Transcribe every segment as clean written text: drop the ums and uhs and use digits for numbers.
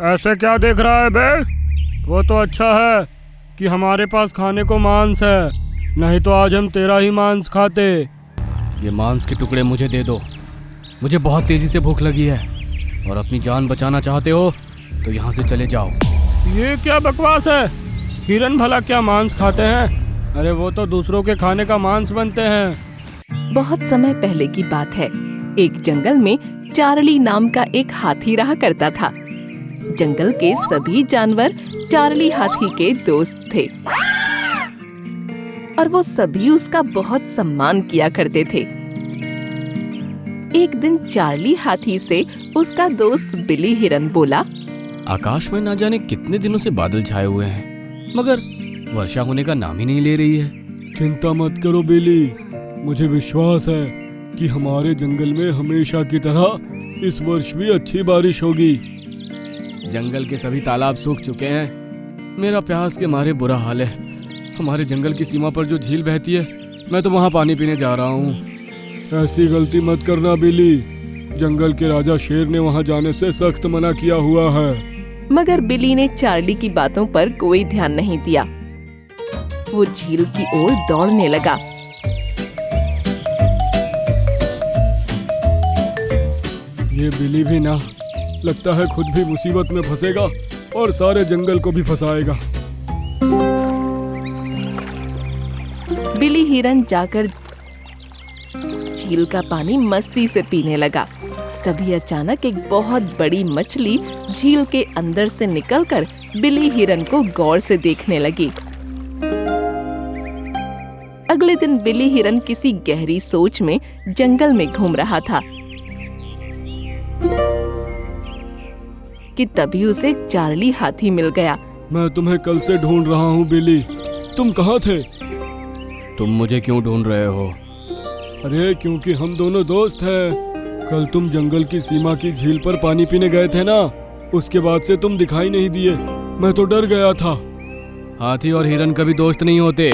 ऐसे क्या देख रहा है बे? वो तो अच्छा है कि हमारे पास खाने को मांस है, नहीं तो आज हम तेरा ही मांस खाते। ये मांस के टुकड़े मुझे दे दो, मुझे बहुत तेजी से भूख लगी है, और अपनी जान बचाना चाहते हो तो यहाँ से चले जाओ। ये क्या बकवास है? हिरन भला क्या मांस खाते हैं? अरे वो तो दूसरों के खाने का मांस बनते हैं। बहुत समय पहले की बात है। एक जंगल में चार्ली नाम का एक हाथी रहा करता था। जंगल के सभी जानवर चार्ली हाथी के दोस्त थे और वो सभी उसका बहुत सम्मान किया करते थे। एक दिन चार्ली हाथी से उसका दोस्त बिली हिरन बोला, आकाश में ना जाने कितने दिनों से बादल छाए हुए हैं, मगर वर्षा होने का नाम ही नहीं ले रही है। चिंता मत करो बिली, मुझे विश्वास है कि हमारे जंगल में हमेशा की तरह इस वर्ष भी अच्छी बारिश होगी। जंगल के सभी तालाब सूख चुके हैं, मेरा प्यास के मारे बुरा हाल है। हमारे जंगल की सीमा पर जो झील बहती है, मैं तो वहाँ पानी पीने जा रहा हूँ। ऐसी गलती मत करना बिली, जंगल के राजा शेर ने वहाँ जाने से सख्त मना किया हुआ है। मगर बिली ने चार्ली की बातों पर कोई ध्यान नहीं दिया। वो झील की ओर दौड़ने लगा। ये बिली भी ना, लगता है खुद भी मुसीबत में फंसेगा और सारे जंगल को भी फंसाएगा। बिली हिरन जाकर झील का पानी मस्ती से पीने लगा। तभी अचानक एक बहुत बड़ी मछली झील के अंदर से निकलकर बिली हिरन को गौर से देखने लगी। अगले दिन बिली हिरन किसी गहरी सोच में जंगल में घूम रहा था कि तभी उसे चार्ली हाथी मिल गया। मैं तुम्हें कल से ढूंढ रहा हूँ बिली, तुम कहाँ थे? तुम मुझे क्यों ढूंढ रहे हो? अरे क्योंकि हम दोनों दोस्त हैं। कल तुम जंगल की सीमा की झील पर पानी पीने गए थे ना, उसके बाद से तुम दिखाई नहीं दिए, मैं तो डर गया था। हाथी और हिरन कभी दोस्त नहीं होते।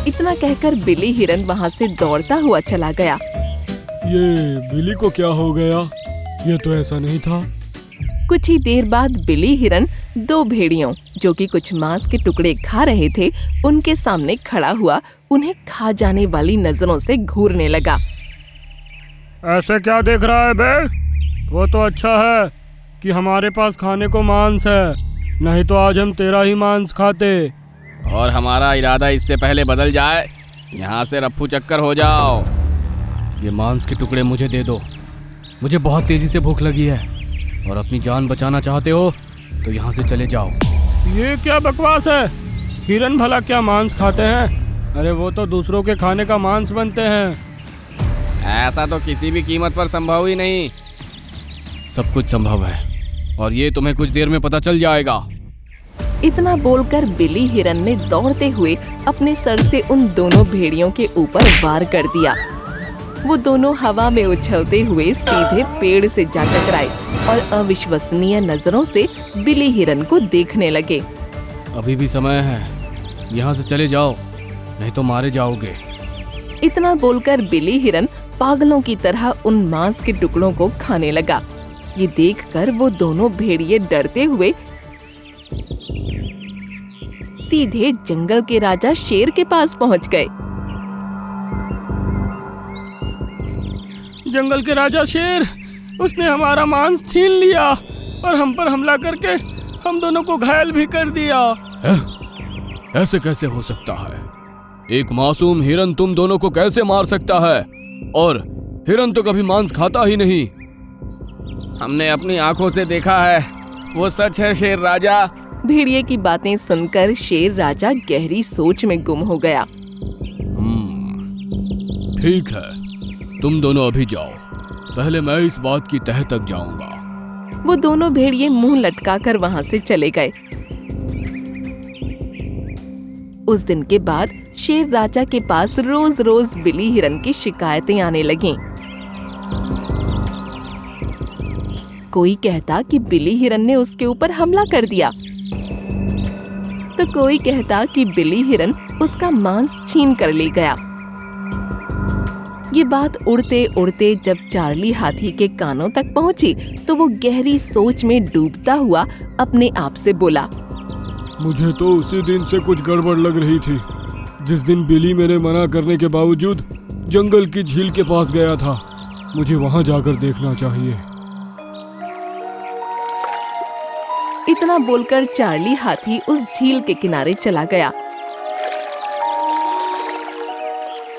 इतना कहकर बिली हिरन वहाँ से दौड़ता हुआ चला गया। ये बिली को क्या हो गया? ये तो ऐसा नहीं था। कुछ ही देर बाद बिली हिरन दो भेड़ियों जो कि कुछ मांस के टुकड़े खा रहे थे उनके सामने खड़ा हुआ उन्हें खा जाने वाली नजरों से घूरने लगा। ऐसे क्या देख रहा है बे? वो तो अच्छा है कि हमारे पास खाने को मांस है, नहीं तो आज हम तेरा ही मांस खाते। और हमारा इरादा इससे पहले बदल जाए, यहाँ से रफ्फू चक्कर हो जाओ। ये मांस के टुकड़े मुझे दे दो, मुझे बहुत तेजी से भूख लगी है, और अपनी जान बचाना चाहते हो तो यहाँ से चले जाओ। ये क्या बकवास है? हिरन भला क्या मांस खाते हैं? अरे वो तो दूसरों के खाने का मांस बनते हैं। ऐसा तो किसी भी कीमत पर संभव ही नहीं। सब कुछ संभव है, और ये तुम्हें कुछ देर में पता चल जाएगा। इतना बोलकर बिली हिरन ने दौड़ते हुए अपने सर से उन दोनों भेड़ियों के ऊपर वार कर दिया। वो दोनों हवा में उछलते हुए सीधे पेड़ से जा टकराए और अविश्वसनीय नजरों से बिली हिरन को देखने लगे। अभी भी समय है, यहाँ से चले जाओ, नहीं तो मारे जाओगे। इतना बोलकर बिली हिरन पागलों की तरह उन मांस के टुकड़ों को खाने लगा। ये देखकर वो दोनों भेड़िए डरते हुए सीधे जंगल के राजा शेर के पास पहुंच गए। जंगल के राजा शेर, उसने हमारा मांस छीन लिया और हम पर हमला करके हम दोनों को घायल भी कर दिया। ऐसे कैसे हो सकता है? एक मासूम हिरन तुम दोनों को कैसे मार सकता है? और हिरन तो कभी मांस खाता ही नहीं। हमने अपनी आंखों से देखा है, वो सच है शेर राजा। भेड़िए की बातें सुनकर शेर राजा गहरी सोच में गुम हो गया। ठीक है, तुम दोनों अभी जाओ, पहले मैं इस बात की तह तक जाऊंगा। वो दोनों भेड़िए मुंह लटकाकर वहां से चले गए। उस दिन के बाद शेर राजा के पास रोज रोज बिली हिरन की शिकायतें आने लगीं। कोई कहता कि बिली हिरन ने उसके ऊपर हमला कर दिया, तो कोई कहता कि बिली हिरन उसका मांस छीन कर ले गया। ये बात उड़ते उड़ते जब चार्ली हाथी के कानों तक पहुंची तो वो गहरी सोच में डूबता हुआ अपने आप से बोला, मुझे तो उसी दिन से कुछ गड़बड़ लग रही थी जिस दिन बिली मेरे मना करने के बावजूद जंगल की झील के पास गया था। मुझे वहां जाकर देखना चाहिए। इतना बोलकर चार्ली हाथी उस झील के किनारे चला गया।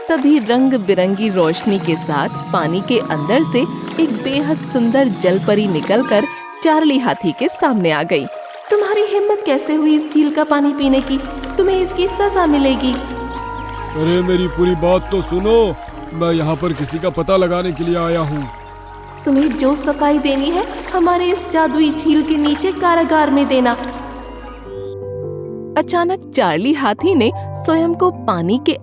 तभी रंग बिरंगी रोशनी के साथ पानी के अंदर से एक बेहद सुंदर जलपरी निकलकर चार्ली हाथी के सामने आ गई। तुम्हारी हिम्मत कैसे हुई इस झील का पानी पीने की? तुम्हें इसकी सजा मिलेगी। अरे मेरी पूरी बात तो सुनो, मैं यहाँ पर किसी का पता लगाने के लिए आया हूँ। तुम्हें जो सफाई देनी है हमारे इस जादुई झील के नीचे कारागार में देना। अचानक चार्ली हाथी ने स्वयं को पानी के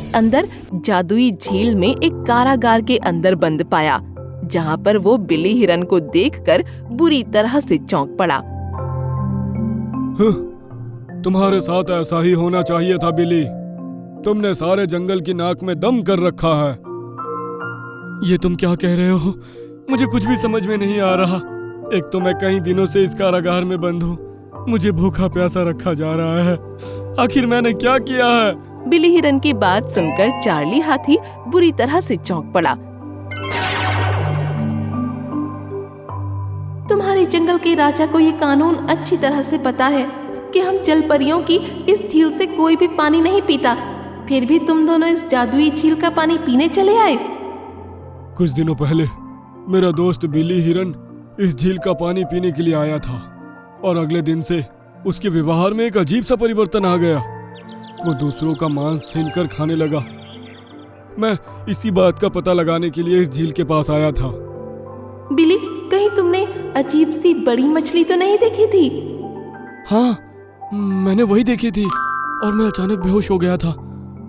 अंदर जादुई झील में एक कारागार के अंदर बंद पाया, जहाँ पर वो बिली हिरन को देखकर बुरी तरह से चौंक पड़ा। तुम्हारे साथ ऐसा ही होना चाहिए था बिली। तुमने सारे जंगल की नाक में दम कर रखा है। ये तुम क्या कह रहे हो? मुझे कुछ भी समझ में नहीं आ रहा। एक तो मैं कई दिनों से इस कारागार में बंद हूँ, मुझे भूखा प्यासा रखा जा रहा है। आखिर मैंने क्या किया है? बिली हिरन की बात सुनकर चार्ली हाथी बुरी तरह से चौंक पड़ा। तुम्हारे जंगल के राजा को ये कानून अच्छी तरह से पता है कि हम जलपरियों की इस झील से कोई भी पानी नहीं पीता, फिर भी तुम दोनों इस जादुई झील का पानी पीने चले आए। कुछ दिनों पहले मेरा दोस्त बिली हिरन इस झील का पानी पीने के लिए आया था और अगले दिन से उसके व्यवहार में एक अजीब सा परिवर्तन आ गया। वो दूसरों का मांस छीनकर खाने लगा। मैं इसी बात का पता लगाने के लिए इस झील के पास आया था। बिली, कहीं तुमने अजीब सी बड़ी मछली तो नहीं देखी थी? हाँ, मैंने वही देखी थी और मैं अचानक बेहोश हो गया था।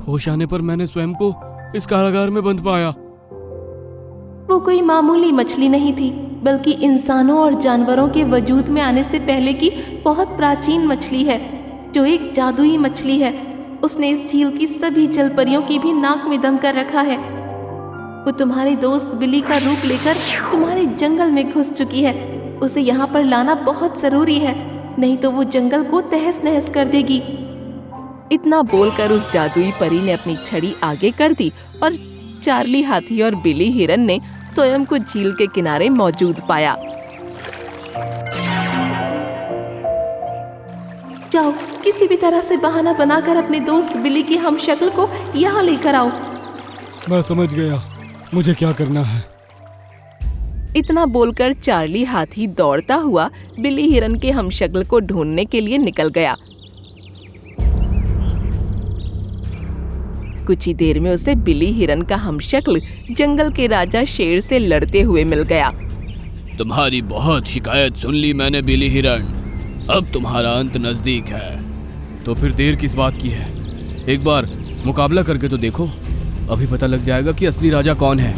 होश आने पर मैंने स्वयं को इस कारागार में बंद पाया। वो कोई मामूली मछली नहीं थी, बल्कि इंसानों और जानवरों के वजूद में आने से पहले की बहुत प्राचीन मछली है, जो एक जादुई मछली है। उसने इस झील की सभी जलपरियों की भी नाक में दम कर रखा है। वो तुम्हारे दोस्त बिली का रूप लेकर तुम्हारे जंगल में घुस चुकी है। उसे यहाँ पर लाना बहुत जरूरी है, नहीं तो वो जंगल को तहस नहस कर देगी। इतना बोलकर उस जादुई परी ने अपनी छड़ी आगे कर दी और चार्ली हाथी और बिली हिरन ने स्वयं को झील के किनारे मौजूद पाया। जाओ, किसी भी तरह से बहाना बनाकर अपने दोस्त बिली की हमशक्ल को यहाँ लेकर आओ। मैं समझ गया, मुझे क्या करना है। इतना बोलकर चार्ली हाथी दौड़ता हुआ बिली हिरन के हमशक्ल को ढूंढने के लिए निकल गया। कुछ ही देर में उसे बिली हिरन का हमशक्ल जंगल के राजा शेर से लड़ते हुए मिल गया। तुम्हारी बहुत शिकायत सुन ली मैंने बिली हिरन, अब तुम्हारा अंत नजदीक है। तो फिर देर किस बात की है? एक बार मुकाबला करके तो देखो, अभी पता लग जाएगा कि असली राजा कौन है।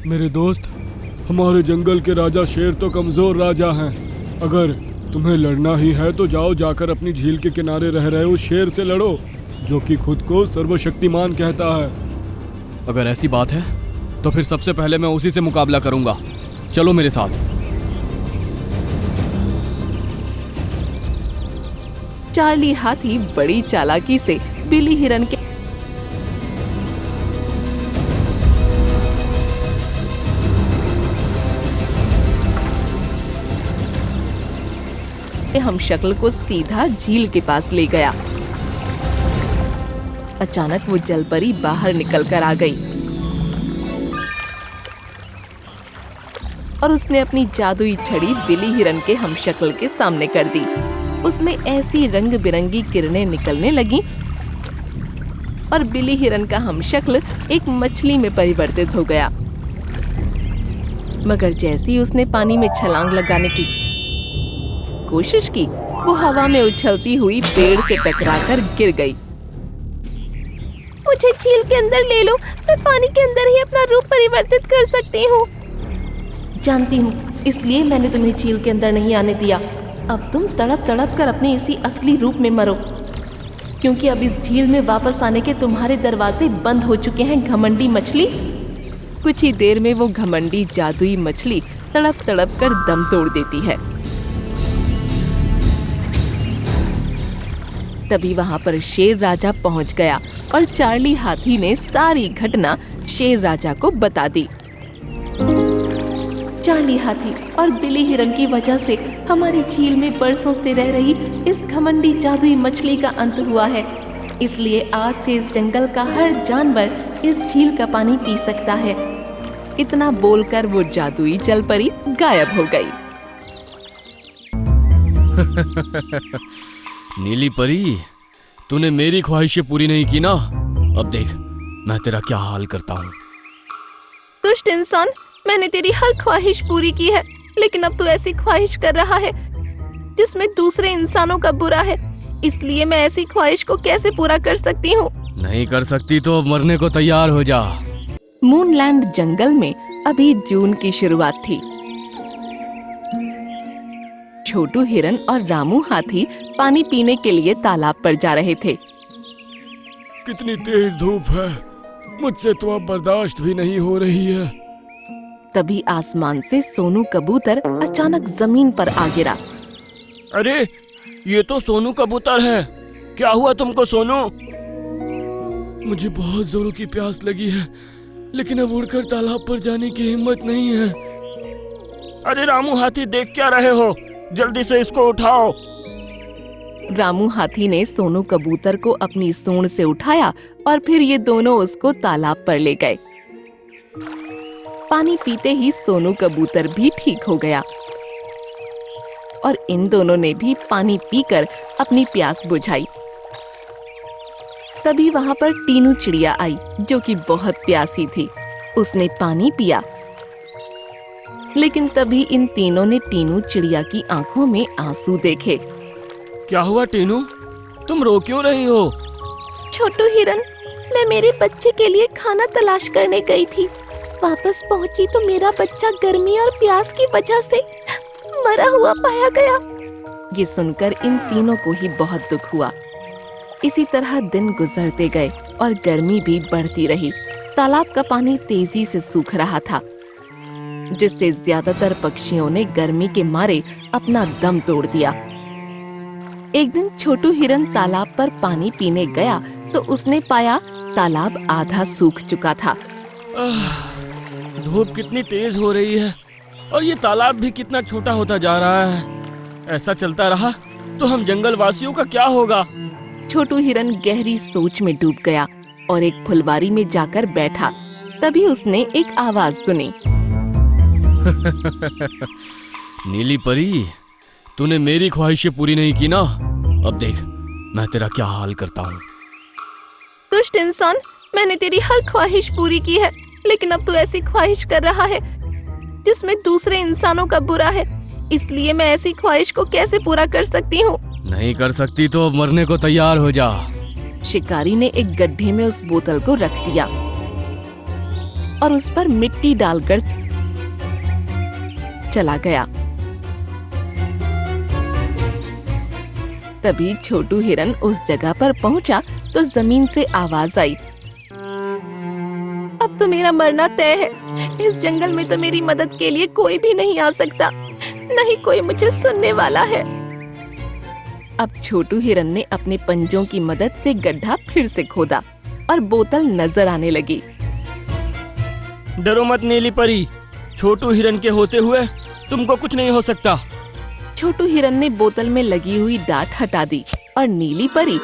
मेरे दोस्त, हमारे जंगल के राजा शेर तो कमजोर राजा हैं। अगर तुम्हें लड़ना ही है तो जाओ, जाकर अपनी झील के किनारे रह रहे उस शेर से लड़ो, जो कि खुद को सर्वशक्तिमान कहता है। अगर ऐसी बात है तो फिर सबसे पहले मैं उसी से मुकाबला करूंगा। चलो मेरे साथ। चार्ली हाथी बड़ी चालाकी से बिली हिरन के हमशक्ल को सीधा झील के पास ले गया। अचानक वो जलपरी बाहर निकलकर आ गई और उसने अपनी जादुई छड़ी बिली हिरन के हमशक्ल के सामने कर दी। उसमें ऐसी रंग बिरंगी किरणें निकलने लगीं और बिली हिरन का हमशक्ल एक मछली में परिवर्तित हो गया। मगर जैसे ही उसने पानी में छलांग लगाने की कोशिश की, वो हवा में उछलती हुई पेड़ से टकराकर गिर गई। मुझे झील के अंदर ले लो, मैं पानी के अंदर ही अपना रूप परिवर्तित कर सकती हूँ। जानती हूँ, इसलिए मैंने तुम्हें झील के अंदर नहीं आने दिया। अब तुम तड़प तड़प कर अपने इसी असली रूप में मरो, क्योंकि अब इस झील में वापस आने के तुम्हारे दरवाजे बंद हो चुके हैं घमंडी मछली। कुछ ही देर में वो घमंडी जादुई मछली तड़प तड़प कर दम तोड़ देती है। तभी वहां पर शेर राजा पहुंच गया और चार्ली हाथी ने सारी घटना शेर राजा को बता दी। चार्ली हाथी और बिली हिरन की वजह से हमारी झील में बरसों से रह रही इस घमंडी जादुई मछली का अंत हुआ है, इसलिए आज से इस जंगल का हर जानवर इस झील का पानी पी सकता है। इतना बोलकर वो जादुई जल परी गायब हो गई। नीली परी, तूने मेरी ख्वाहिशें पूरी नहीं की ना, अब देख मैं तेरा क्या हाल करता हूँ। दुष्ट इंसान, मैंने तेरी हर ख्वाहिश पूरी की है, लेकिन अब तू ऐसी ख्वाहिश कर रहा है जिसमें दूसरे इंसानों का बुरा है, इसलिए मैं ऐसी ख्वाहिश को कैसे पूरा कर सकती हूँ। नहीं कर सकती तो अब मरने को तैयार हो जा। मूनलैंड जंगल में अभी जून की शुरुआत थी। छोटू हिरन और रामू हाथी पानी पीने के लिए तालाब पर जा रहे थे। कितनी तेज धूप है, मुझसे तो अब बर्दाश्त भी नहीं हो रही है। तभी आसमान से सोनू कबूतर अचानक जमीन पर आ गिरा। अरे ये तो सोनू कबूतर है, क्या हुआ तुमको सोनू? मुझे बहुत जोरों की प्यास लगी है, लेकिन अब उड़कर तालाब पर जाने की हिम्मत नहीं है। अरे रामू हाथी, देख क्या रहे हो, जल्दी से इसको उठाओ। रामू हाथी ने सोनू कबूतर को अपनी सूंड से उठाया और फिर ये दोनों उसको तालाब पर ले गए। पानी पीते ही सोनू कबूतर भी ठीक हो गया और इन दोनों ने भी पानी पीकर अपनी प्यास बुझाई। तभी वहां पर टीनू चिड़िया आई, जो कि बहुत प्यासी थी। उसने पानी पिया, लेकिन तभी इन तीनों ने टीनू चिड़िया की आंखों में आंसू देखे। क्या हुआ टीनू, तुम रो क्यों रही हो? छोटू हिरन, मैं मेरे बच्चे के लिए खाना तलाश करने गई थी। वापस पहुंची तो मेरा बच्चा गर्मी और प्यास की वजह से मरा हुआ पाया गया। ये सुनकर इन तीनों को ही बहुत दुख हुआ। इसी तरह दिन गुजरते गए और गर्मी भी बढ़ती रही। तालाब का पानी तेजी से सूख रहा था, जिससे ज्यादातर पक्षियों ने गर्मी के मारे अपना दम तोड़ दिया। एक दिन छोटू हिरन तालाब पर पानी पीने गया तो उसने पाया तालाब आधा सूख चुका था। धूप कितनी तेज हो रही है और ये तालाब भी कितना छोटा होता जा रहा है। ऐसा चलता रहा तो हम जंगल वासियों का क्या होगा? छोटू हिरन गहरी सोच में डूब गया और एक फुलवारी में जाकर बैठा। तभी उसने एक आवाज सुनी। नीली परी, तूने मेरी ख्वाहिशें पूरी नहीं की ना, अब देख मैं तेरा क्या हाल करता हूँ। दुष्ट इंसान, मैंने तेरी हर ख्वाहिश पूरी की है, लेकिन अब तू ऐसी ख्वाहिश कर रहा है जिसमें दूसरे इंसानों का बुरा है, इसलिए मैं ऐसी ख्वाहिश को कैसे पूरा कर सकती हूँ। नहीं कर सकती तो अब मरने को तैयार हो जा। शिकारी ने एक गड्ढे में उस बोतल को रख दिया और उस पर मिट्टी डालकर चला गया। तभी छोटू हिरन उस जगह पर पहुंचा तो जमीन से आवाज आई। अब तो मेरा मरना तय है। इस जंगल में तो मेरी मदद के लिए कोई भी नहीं आ सकता, नहीं कोई मुझे सुनने वाला है। अब छोटू हिरन ने अपने पंजों की मदद से गड्ढा फिर से खोदा और बोतल नजर आने लगी। डरो मत नीली परी, छोटू हिरन के होते हुए तुमको कुछ नहीं हो सकता। छोटू हिरन ने बोतल में लगी हुई डांट हटा दी और नीली परी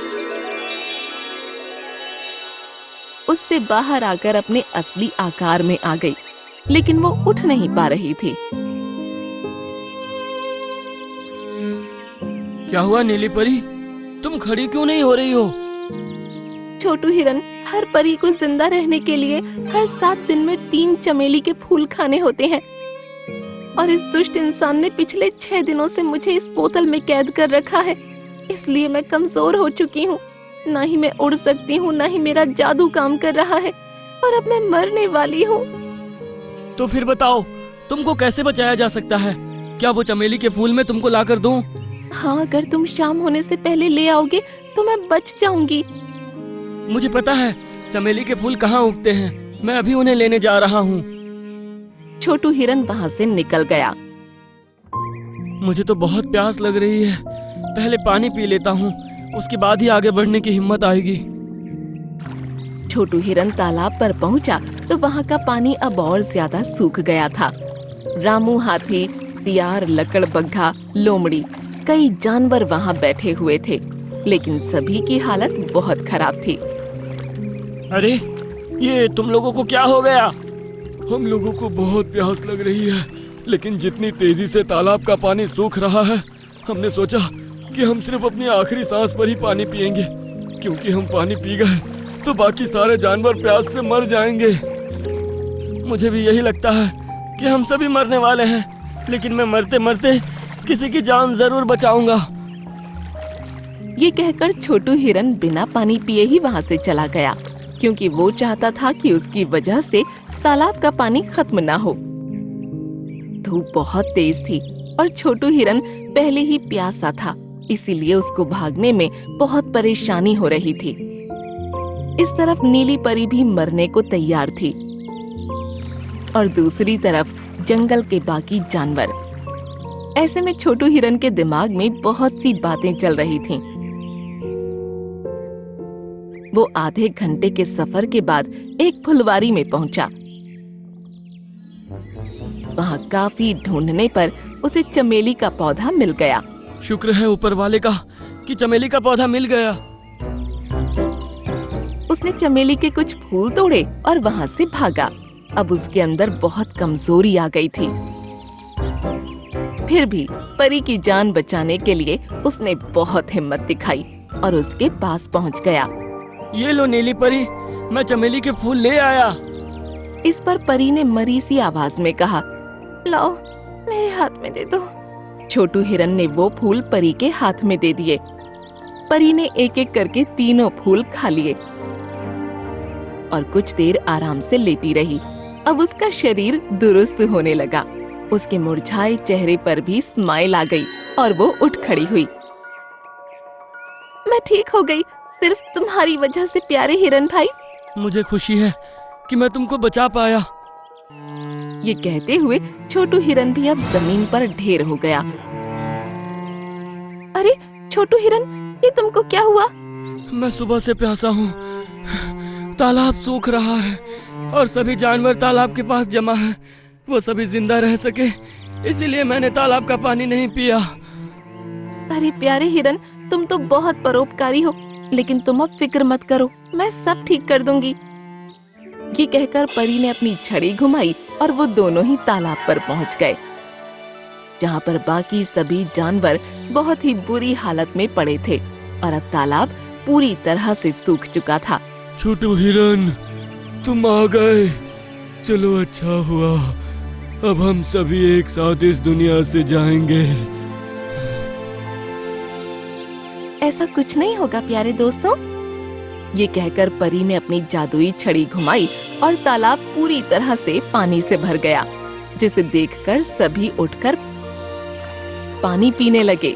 उससे बाहर आकर अपने असली आकार में आ गई, लेकिन वो उठ नहीं पा रही थी। क्या हुआ नीली परी, तुम खड़ी क्यों नहीं हो रही हो? छोटू हिरन, हर परी को जिंदा रहने के लिए हर 7 दिन में 3 चमेली के फूल खाने होते हैं, और इस दुष्ट इंसान ने पिछले 6 दिनों से मुझे इस बोतल में कैद कर रखा है। इसलिए मैं कमजोर हो चुकी हूँ, ना ही मैं उड़ सकती हूँ, ना ही मेरा जादू काम कर रहा है, और अब मैं मरने वाली हूँ। तो फिर बताओ, तुमको कैसे बचाया जा सकता है? क्या वो चमेली के फूल मैं तुमको लाकर दूं? हाँ, अगर तुम शाम होने से पहले ले आओगे तो मैं बच जाऊंगी। मुझे पता है चमेली के फूल कहाँ उगते हैं, मैं अभी उन्हें लेने जा रहा हूँ। छोटू हिरन वहाँ से निकल गया। मुझे तो बहुत प्यास लग रही है, पहले पानी पी लेता हूँ, उसके बाद ही आगे बढ़ने की हिम्मत आएगी। छोटू हिरन तालाब पर पहुंचा तो वहाँ का पानी अब और ज्यादा सूख गया था। रामू हाथी, सियार, लकड़बग्घा, लोमड़ी, कई जानवर वहाँ बैठे हुए थे, लेकिन सभी की हालत बहुत खराब थी। अरे ये तुम लोगों को क्या हो गया? हम लोगों को बहुत प्यास लग रही है, लेकिन जितनी तेजी से तालाब का पानी सूख रहा है, हमने सोचा कि हम सिर्फ अपनी आखिरी सांस पर ही पानी पिएंगे, क्योंकि हम पानी पी गए तो बाकी सारे जानवर प्यास से मर जाएंगे। मुझे भी यही लगता है कि हम सभी मरने वाले हैं, लेकिन मैं मरते मरते किसी की जान जरूर बचाऊंगा। ये कहकर छोटू हिरन बिना पानी पिए ही वहाँ से चला गया, क्योंकि वो चाहता था कि उसकी वजह से तालाब का पानी खत्म ना हो। धूप बहुत तेज थी और छोटू हिरन पहले ही प्यासा था, इसीलिए उसको भागने में बहुत परेशानी हो रही थी। इस तरफ नीली परी भी मरने को तैयार थी और दूसरी तरफ जंगल के बाकी जानवर। ऐसे में छोटू हिरन के दिमाग में बहुत सी बातें चल रही थीं। वो आधे घंटे के सफर के बाद एक फुलवारी में पहुंचा। वहाँ काफी ढूंढने पर उसे चमेली का पौधा मिल गया। शुक्र है ऊपर वाले का कि चमेली का पौधा मिल गया। उसने चमेली के कुछ फूल तोड़े और वहाँ से भागा। अब उसके अंदर बहुत कमजोरी आ गई थी। फिर भी परी की जान बचाने के लिए उसने बहुत हिम्मत दिखाई और उसके पास पहुँच गया। ये लो नीली परी, मैं चमेली के फूल ले आया। इस पर परी ने मरी सी आवाज में कहा, लाओ मेरे हाथ में दे दो। छोटू हिरन ने वो फूल परी के हाथ में दे दिए। परी ने एक एक करके तीनों फूल खा लिए और कुछ देर आराम से लेटी रही। अब उसका शरीर दुरुस्त होने लगा। उसके मुरझाए चेहरे पर भी स्माइल आ गई और वो उठ खड़ी हुई। मैं ठीक हो गई, सिर्फ तुम्हारी वजह से प्यारे हिरन भाई। मुझे खुशी है कि मैं तुमको बचा पाया। ये कहते हुए छोटू हिरन भी अब जमीन पर ढेर हो गया। अरे छोटू हिरन, ये तुमको क्या हुआ? मैं सुबह से प्यासा हूँ, तालाब सूख रहा है और सभी जानवर तालाब के पास जमा हैं। वो सभी जिंदा रह सके, इसीलिए मैंने तालाब का पानी नहीं पिया। अरे प्यारे हिरन, तुम तो बहुत परोपकारी हो, लेकिन तुम अब फिक्र मत करो, मैं सब ठीक कर दूंगी। ये कहकर परी ने अपनी छड़ी घुमाई और वो दोनों ही तालाब पर पहुंच गए, जहाँ पर बाकी सभी जानवर बहुत ही बुरी हालत में पड़े थे और अब तालाब पूरी तरह से सूख चुका था। छोटू हिरन, तुम आ गए, चलो अच्छा हुआ, अब हम सभी एक साथ इस दुनिया से जाएंगे। ऐसा कुछ नहीं होगा प्यारे दोस्तों। ये कहकर परी ने अपनी जादुई छड़ी घुमाई और तालाब पूरी तरह से पानी से भर गया, जिसे देखकर सभी उठकर पानी पीने लगे।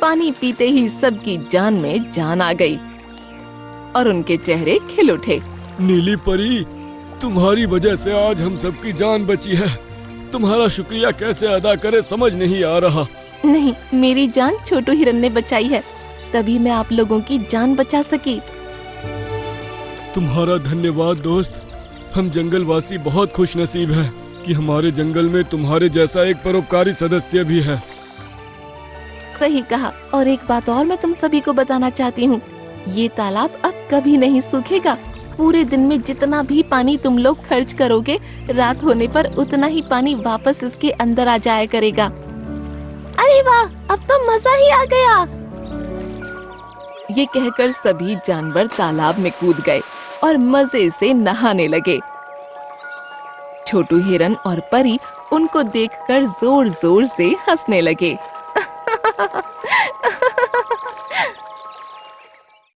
पानी पीते ही सबकी जान में जान आ गई और उनके चेहरे खिल उठे। नीली परी, तुम्हारी वजह से आज हम सबकी जान बची है। तुम्हारा शुक्रिया कैसे अदा करें समझ नहीं आ रहा। नहीं, मेरी जान छोटू हिरन ने बचाई है, तभी मैं आप लोगों की जान बचा सकी। तुम्हारा धन्यवाद दोस्त। हम जंगलवासी बहुत खुश नसीब है कि हमारे जंगल में तुम्हारे जैसा एक परोपकारी सदस्य भी है। सही कहा। और एक बात और मैं तुम सभी को बताना चाहती हूँ, ये तालाब अब कभी नहीं सूखेगा। पूरे दिन में जितना भी पानी तुम लोग खर्च करोगे, रात होने पर उतना ही पानी वापस इसके अंदर आ जाया करेगा। अरे वाह, अब तो मजा ही आ गया। ये कहकर सभी जानवर तालाब में कूद गए और मजे से नहाने लगे। छोटू हिरन और परी उनको देखकर जोर जोर से हंसने लगे।